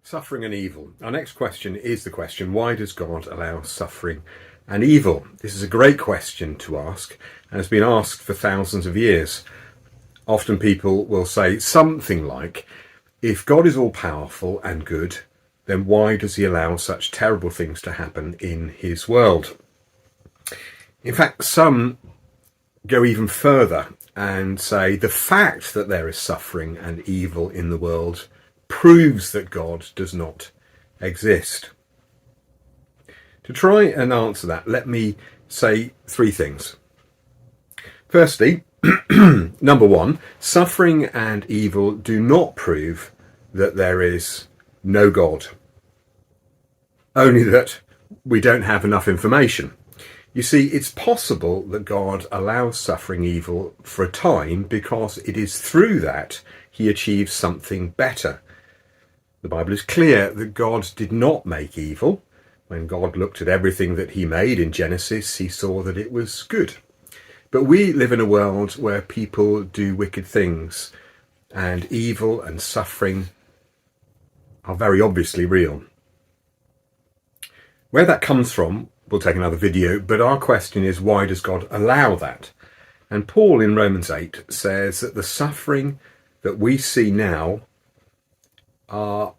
Suffering and evil. Our next question is the question, why does God allow suffering and evil? This is a great question to ask and has been asked for thousands of years. Often people will say something like, if God is all powerful and good, then why does he allow such terrible things to happen in his world? In fact, some go even further and say the fact that there is suffering and evil in the world proves that God does not exist. To try and answer that, let me say three things. Firstly, number one, suffering and evil do not prove that there is no God, only that we don't have enough information. You see, it's possible that God allows suffering evil for a time because it is through that he achieves something better. The Bible is clear that God did not make evil. When God looked at everything that he made in Genesis, he saw that it was good. But we live in a world where people do wicked things, and evil and suffering are very obviously real. Where that comes from, we'll take another video, but our question is, why does God allow that? And Paul in Romans 8 says that the suffering that we see now are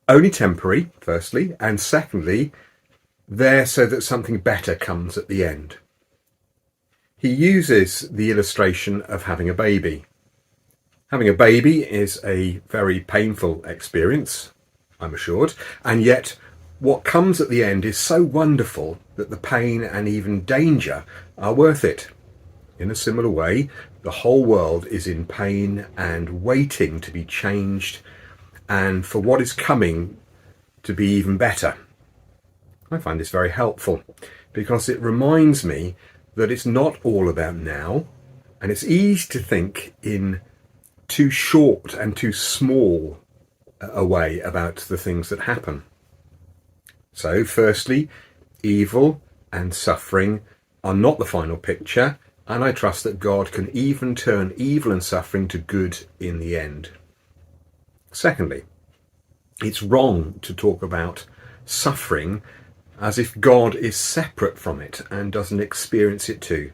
only temporary, firstly, and secondly, there so that something better comes at the end. He uses the illustration of having a baby. Having a baby is a very painful experience, I'm assured, and yet what comes at the end is so wonderful that the pain and even danger are worth it. In a similar way, the whole world is in pain and waiting to be changed and for what is coming to be even better. I find this very helpful because it reminds me that it's not all about now, and it's easy to think in too short and too small a way about the things that happen. So firstly, evil and suffering are not the final picture, and I trust that God can even turn evil and suffering to good in the end. Secondly, it's wrong to talk about suffering as if God is separate from it and doesn't experience it too.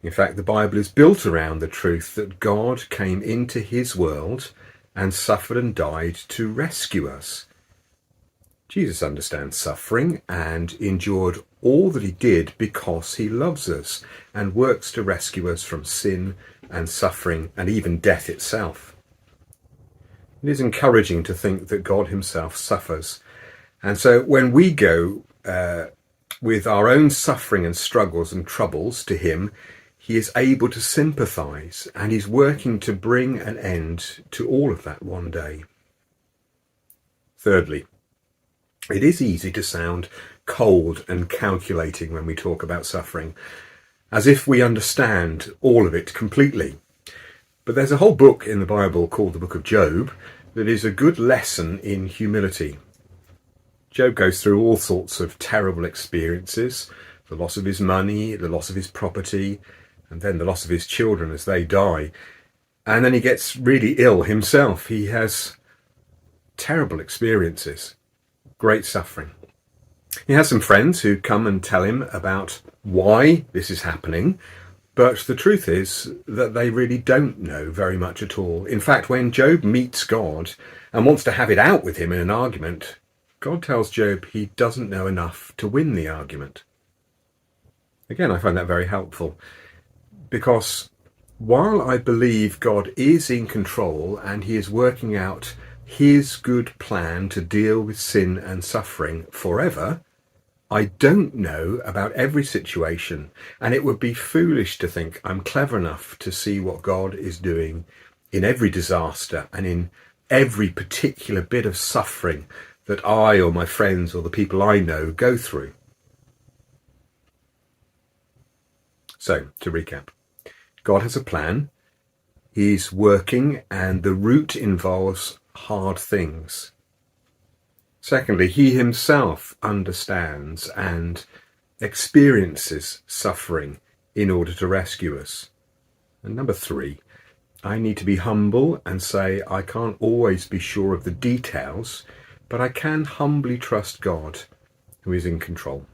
In fact, the Bible is built around the truth that God came into his world and suffered and died to rescue us. Jesus understands suffering and endured all that he did because he loves us and works to rescue us from sin and suffering and even death itself. It is encouraging to think that God himself suffers. And so when we go with our own suffering and struggles and troubles to him, he is able to sympathise, and he's working to bring an end to all of that one day. Thirdly, it is easy to sound cold and calculating when we talk about suffering, as if we understand all of it completely. But there's a whole book in the Bible called the Book of Job that is a good lesson in humility. Job goes through all sorts of terrible experiences, the loss of his money, the loss of his property, and then the loss of his children as they die. And then he gets really ill himself. He has terrible experiences, great suffering. He has some friends who come and tell him about why this is happening, but the truth is that they really don't know very much at all. In fact, when Job meets God and wants to have it out with him in an argument, God tells Job he doesn't know enough to win the argument. Again, I find that very helpful, because while I believe God is in control and he is working out his good plan to deal with sin and suffering forever, I don't know about every situation, and it would be foolish to think I'm clever enough to see what God is doing in every disaster and in every particular bit of suffering that I or my friends or the people I know go through. So, to recap, God has a plan, he's working, and the route involves hard things. Secondly, he himself understands and experiences suffering in order to rescue us. And number three, I need to be humble and say I can't always be sure of the details, but I can humbly trust God, who is in control.